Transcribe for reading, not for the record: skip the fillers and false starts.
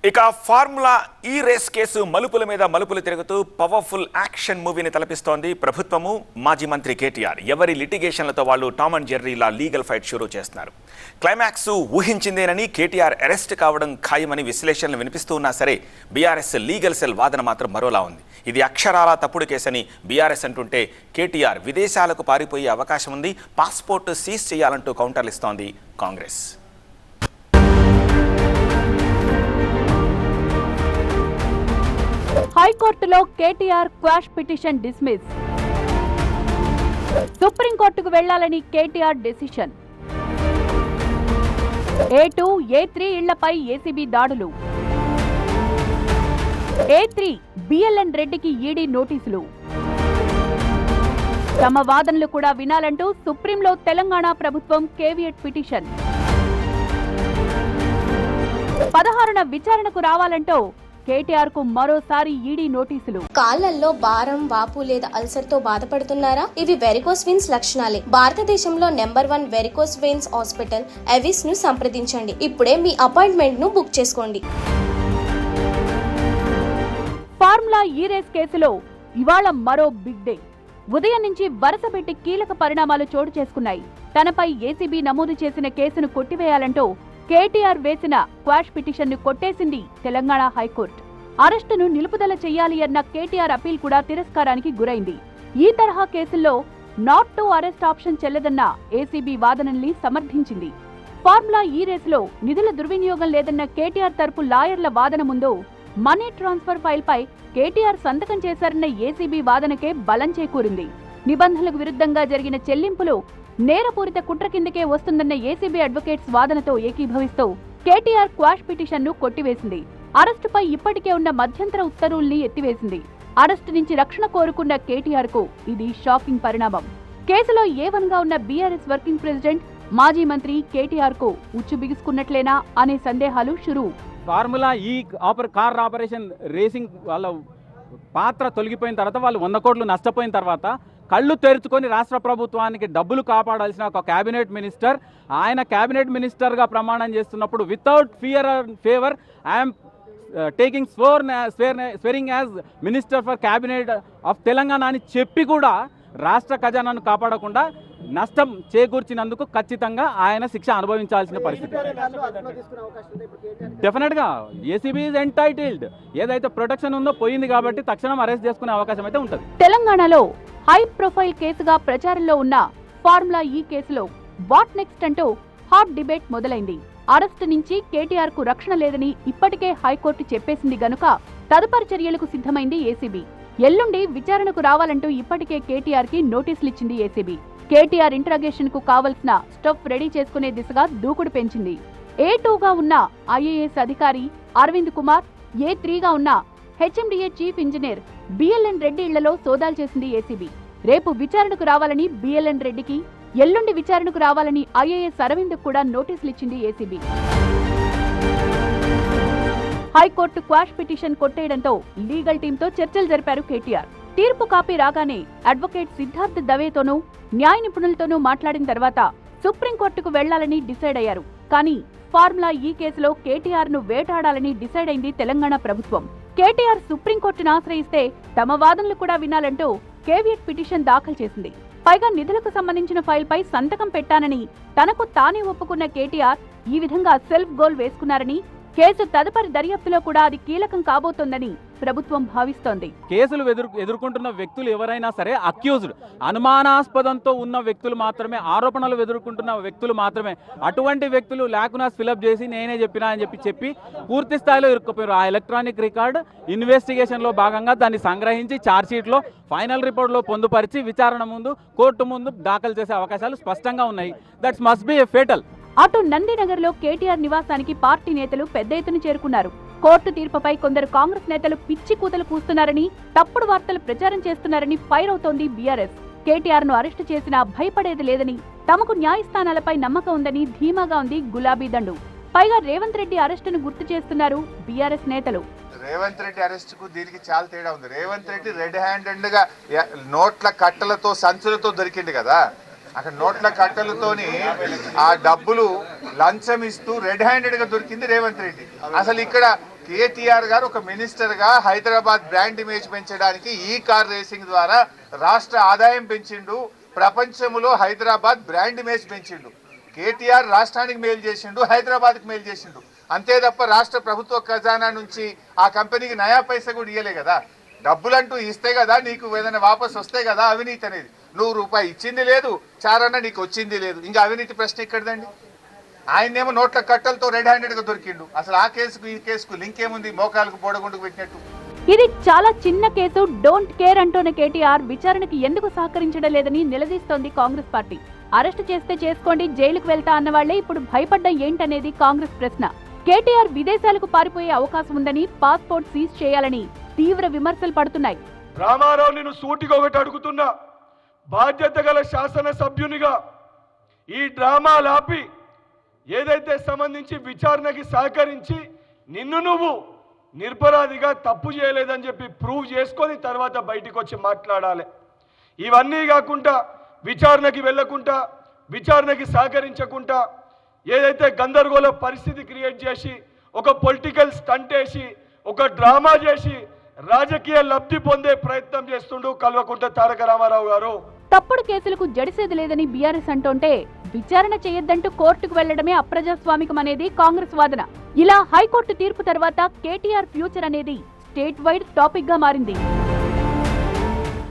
ఇక formula E race case మలుపుల మీద మలుపులు తిరుగుతూ పవర్ఫుల్ యాక్షన్ మూవీని తలపిస్తోంది ప్రభుత్వము. మాజీ మంత్రి కేటీఆర్ ఎవరి లిటిగేషన్లతో వాళ్ళు టామ్ అండ్ జెర్రీలా లీగల్ ఫైట్ షురూ చేస్తున్నారు. క్లైమాక్స్ ఊహించిందేనని కేటీఆర్ అరెస్ట్ కావడం ఖాయమని విశ్లేషణలు వినిపిస్తూ ఉన్నా సరే బీఆర్ఎస్ లీగల్ సెల్ వాదన మాత్రం మరోలా ఉంది. ఇది అక్షరాల తప్పుడు కేసని బీఆర్ఎస్ అంటుంటే కేటీఆర్ విదేశాలకు పారిపోయే అవకాశం ఉంది, పాస్పోర్ట్ సీజ్ చేయాలంటూ కౌంటర్లు ఇస్తోంది కాంగ్రెస్. హైకోర్టులో కేటీఆర్ క్వాష్ పిటిషన్ డిస్మిస్. సుప్రీంకోర్టుకు వెళ్లాలని KTR decision. A2, A3 ఇళ్లపై ACB దాడులు. A3 బిఎల్ఎన్ రెడ్డికి ఈడీ నోటీసులు. తమ వాదనలు కూడా వినాలంటూ సుప్రీంలో తెలంగాణ ప్రభుత్వం కేవియట్ పిటిషన్. 16న విచారణకు రావాలంటూ కేటీఆర్ కు మరోసారి ఈడీ నోటీసులు. కాళ్లల్లో భారం, వాపు లేదా అల్సర్ తో బాధపడుతున్నారా? ఇవి వెరికోస్ వెయిన్స్ లక్షణాలే. భారతదేశంలో number 1 varicose veins hospital Avis ను సంప్రదించండి. ఇప్పుడే మీ అపాయింట్మెంట్ ను బుక్ చేసుకోండి. ఫార్ములా ఈ రేస్ కేసులో ఇవాళ మరో బిగ్ డే. ఉదయం నుంచి వరుసపెట్టి కీలక పరిణామాలు చోటు చేసుకున్నాయి. తనపై ఏసీబీ నమోదు చేసిన కేసును కొట్టివేయాలంటూ కేటీఆర్ వేసిన క్వాష్ పిటిషన్ ను కొట్టేసింది తెలంగాణ హైకోర్టు. అరెస్టును నిలుపుదల చేయాలి అన్న కేటీఆర్ అపీల్ కూడా తిరస్కారానికి గురైంది. ఈ తరహా కేసుల్లో నాట్ టు అరెస్ట్ ఆప్షన్ చెల్లదన్న ఏసీబీ వాదనల్ని సమర్థించింది. ఫార్ములా ఈ రేసులో నిధుల దుర్వినియోగం లేదన్న కేటీఆర్ తరపు లాయర్ల వాదన ముందు మనీ ట్రాన్స్ఫర్ ఫైల్ పై కేటీఆర్ సంతకం చేశారన్న ఏసీబీ వాదనకే బలం చేకూరింది. నిబంధనలకు విరుద్ధంగా జరిగిన చెల్లింపులు నేరపూరిత కుట్ర కిందకే వస్తుందన్న ఏసీబీ అడ్వకేట్స్ వాదనతో ఏకీభవిస్తూ కేటీఆర్ క్వాష్ పిటిషన్ ను కొట్టివేసింది. అరెస్టుపై ఇప్పటికే ఉన్న మధ్యంతర ఉత్తర్వుల్ని ఎత్తివేసింది. అరెస్టు నుంచి రక్షణ కోరుకున్న కేటీఆర్ కు ఇది షాకింగ్ పరిణామం. కేసులో A1 గా ఉన్న బీఆర్ఎస్ వర్కింగ్ ప్రెసిడెంట్, మాజీ మంత్రి కేటీఆర్ కు ఉచ్చు బిగుసుకున్నట్లేనా అనే సందేహాలు షురూ. ఫార్ములా ఈ కార్ ఆపరేషన్ రేసింగ్ వాళ్ళ పాత్ర తొలగిపోయిన తర్వాత, వాళ్ళు 100 కోట్లు నష్టపోయిన తర్వాత కళ్ళు తెరుచుకొని రాష్ట్ర ప్రభుత్వానికి డబ్బులు కాపాడాల్సిన ఒక క్యాబినెట్ మినిస్టర్, ఆయన క్యాబినెట్ మినిస్టర్గా ప్రమాణం చేస్తున్నప్పుడు without fear and favour I'm taking swearing as minister for cabinet of Telangana అని చెప్పి కూడా రాష్ట్ర ఖజానాను కాపాడకుండా నష్టం చేకూర్చినందుకు ఖచ్చితంగా ఆయన శిక్ష అనుభవించాల్సిన పరిస్థితి. డెఫినెట్గా ఏసీబీ ఈజ్ ఎంటైటిల్డ్. ఏదైతే ప్రొటెక్షన్ ఉందో పోయింది కాబట్టి తక్షణం అరెస్ట్ చేసుకునే అవకాశం అయితే ఉంటుంది. తెలంగాణలో హై ప్రొఫైల్ కేసుగా ప్రచారంలో ఉన్న ఫార్ములా ఈ కేసులో వాట్ నెక్స్ట్ అంటూ హాట్ డిబేట్ మొదలైంది. అరెస్టు నుంచి కేటీఆర్ కు రక్షణ లేదని ఇప్పటికే హైకోర్టు చెప్పేసింది గనుక తదుపరి చర్యలకు సిద్ధమైంది ఏసీబీ. ఎల్లుండి విచారణకు రావాలంటూ ఇప్పటికే కేటీఆర్ కి నోటీసులిచ్చింది ఏసీబీ. కేటీఆర్ ఇంట్రాగేషన్ కు కావలసిన స్టఫ్ రెడీ చేసుకునే దిశగా దూకుడు పెంచింది. A2 గా ఉన్న ఐఏఎస్ అధికారి అరవింద్ కుమార్, A3 గా ఉన్న HMDA chief engineer BLN Reddy ఇళ్లలో సోదాలు చేసింది ఏసీబీ. రేపు విచారణకు రావాలని బిఎల్ఎన్ రెడ్డికి, ఎల్లుండి విచారణకు రావాలని ఐఏఎస్ అరవింద్ కూడా నోటీసులిచ్చింది ఏసీబీ. హైకోర్టు క్వాష్ పిటిషన్ కొట్టేయడంతో లీగల్ టీంతో చర్చలు జరిపారు కేటీఆర్. తీర్పు కాపీ రాగానే అడ్వకేట్ సిద్ధార్థ్ దవేతోనూ న్యాయ నిపుణులతోనూ మాట్లాడిన తర్వాత సుప్రీంకోర్టుకు వెళ్లాలని డిసైడ్ అయ్యారు. కానీ ఫార్ములా ఈ కేసులో కేటీఆర్ ను వేటాడాలని డిసైడ్ అయింది తెలంగాణ ప్రభుత్వం. కేటీఆర్ సుప్రీంకోర్టును ఆశ్రయిస్తే తమ వాదనలు కూడా వినాలంటూ కేవియట్ పిటిషన్ దాఖలు చేసింది. పైగా నిధులకు సంబంధించిన ఫైల్ పై సంతకం పెట్టానని తనకు తానే ఒప్పుకున్న కేటీఆర్ ఈ విధంగా సెల్ఫ్ గోల్ వేసుకున్నారని, కేసు తదుపరి దర్యాప్తులో కూడా అది కీలకం కాబోతోందని ప్రభుత్వం భావిస్తోంది. కేసులు ఎదుర్కొంటున్న వ్యక్తులు ఎవరైనా సరే అక్యూజ్డ్, అనుమానాస్పదంతో ఉన్న వ్యక్తులు మాత్రమే, ఆరోపణలు ఎదుర్కొంటున్న వ్యక్తులు మాత్రమే. అటువంటి వ్యక్తులు లాకునాస్ ఫిలప్ చేసి నేనే చెప్పినా అని చెప్పి పూర్తి స్థాయిలో ఇరుక్కుపోయారు. ఆ ఎలక్ట్రానిక్ రికార్డ్ ఇన్వెస్టిగేషన్లో భాగంగా దాన్ని సంగ్రహించి ఛార్జ్షీట్లో ఫైనల్ రిపోర్ట్లో పొందుపరిచి విచారణ ముందు, కోర్టు ముందు దాఖలు చేసే అవకాశాలు స్పష్టంగా ఉన్నాయి. That's must be a fatal. అటు నందినగర్ లో కేటీఆర్ నివాసానికి పార్టీ నేతలు పెద్ద ఎత్తున చేరుకున్నారు. కోర్టు తీర్పుపై కొందరు కాంగ్రెస్ నేతలు పిచ్చి కూతలు కూస్తున్నారని, తప్పుడు వార్తలు ప్రచారం చేస్తున్నారని ఫైర్ అవుతోంది బీఆర్ఎస్. కేటీఆర్ ను అరెస్టు చేసినా భయపడేది లేదని, తమకు న్యాయస్థానాలపై నమ్మకం ఉందని ధీమాగా ఉంది గులాబీ దండు. పైగా రేవంత్ రెడ్డి అరెస్టును గుర్తు చేస్తున్నారు బీఆర్ఎస్ నేతలు. రేవంత్ రెడ్డి అరెస్ట్ కు దీనికి చాలా తేడా ఉంది. రేవంత్ రెడ్డి రెడ్ హ్యాండెడ్ గా నోట్ల కట్టలతో, సంచులతో దొరికింది కదా. అక్కడ నోట్ల కట్టలతోని ఆ డబ్బులు లంచం ఇస్తూ రెడ్ హ్యాండెడ్ గా దొరికింది రేవంత్ రెడ్డి. అసలు ఇక్కడ కేటీఆర్ గారు ఒక మినిస్టర్ గా హైదరాబాద్ బ్రాండ్ ఇమేజ్ పెంచడానికి ఈ కార్ రేసింగ్ ద్వారా రాష్ట్ర ఆదాయం పెంచిండు, ప్రపంచంలో హైదరాబాద్ బ్రాండ్ ఇమేజ్ పెంచిండు. కేటీఆర్ రాష్ట్రానికి మేలు చేసిండు, హైదరాబాద్కి మేలు చేసిండు, అంతే తప్ప రాష్ట్ర ప్రభుత్వ ఖజానా నుంచి ఆ కంపెనీకి నయా పైసా కూడా ఇయ్యలే కదా. డబ్బులంటూ ఇస్తే కదా నీకు ఏదైనా వాపస్ వస్తే కదా అవినీతి అనేది. ₹100 ఇచ్చింది లేదు, చారన్న నీకు వచ్చింది లేదు, ఇంకా అవినీతి ప్రశ్న ఎక్కడదండి? ఆయనేమో నోట్ల కట్టలతో రెడ్ హ్యాండెడ్ గా దొరికిండు. అసలు ఆ కేసుకు ఈ కేసుకు లింక్ ఏముంది? మోకాలకు బోడగుండుకు పెట్టినట్టు. ఇది చాలా చిన్న కేసు, డోంట్ కేర్ అంటూనే కేటీఆర్ విచారణకు ఎందుకు సహకరించడం లేదని నిలదీస్తోంది కాంగ్రెస్ పార్టీ. అరెస్టు చేస్తే చేసుకోండి, జైలుకు వెళ్తా అన్న వాళ్లే ఇప్పుడు భయపడ్డం ఏంటనేది కాంగ్రెస్ ప్రశ్న. కేటీఆర్ విదేశాలకు పారిపోయే అవకాశం ఉందని, పాస్పోర్ట్ సీజ్ చేయాలని తీవ్ర విమర్శలు పడుతున్నాయి. రామారావు నేను సూటిగా ఒకటి అడుగుతున్నా, బాధ్యత గల శాసనసభ్యునిగా ఈ డ్రామాలాపి ఏదైతే సంబంధించి విచారణకి సహకరించి నువ్వు నిరపరాధిగా తప్పు చేయలేదని చెప్పి ప్రూవ్ చేసుకొని తర్వాత బయటికి వచ్చి మాట్లాడాలి. ఇవన్నీ కాకుండా విచారణకి వెళ్ళకుండా, విచారణకి సహకరించకుండా ఏదైతే గందరగోళ పరిస్థితి క్రియేట్ చేసి ఒక పొలిటికల్ స్టంట్ వేసి ఒక డ్రామా చేసి రాజకీయ లబ్ధి పొందే ప్రయత్నం చేస్తుండు కల్వకుంట్ల తారక రామారావు గారు. తప్పుడు కేసులకు జడిసేది లేదని బీఆర్ఎస్ అంటోంటే విచారణ చేయొద్దంటూ కోర్టుకు వెళ్లడమే అప్రజాస్వామికం అనేది కాంగ్రెస్ వాదన. ఇలా హైకోర్టు తీర్పు తర్వాత కేటీఆర్ ఫ్యూచర్ అనేది స్టేట్ వైడ్ టాపిక్ గా మారింది.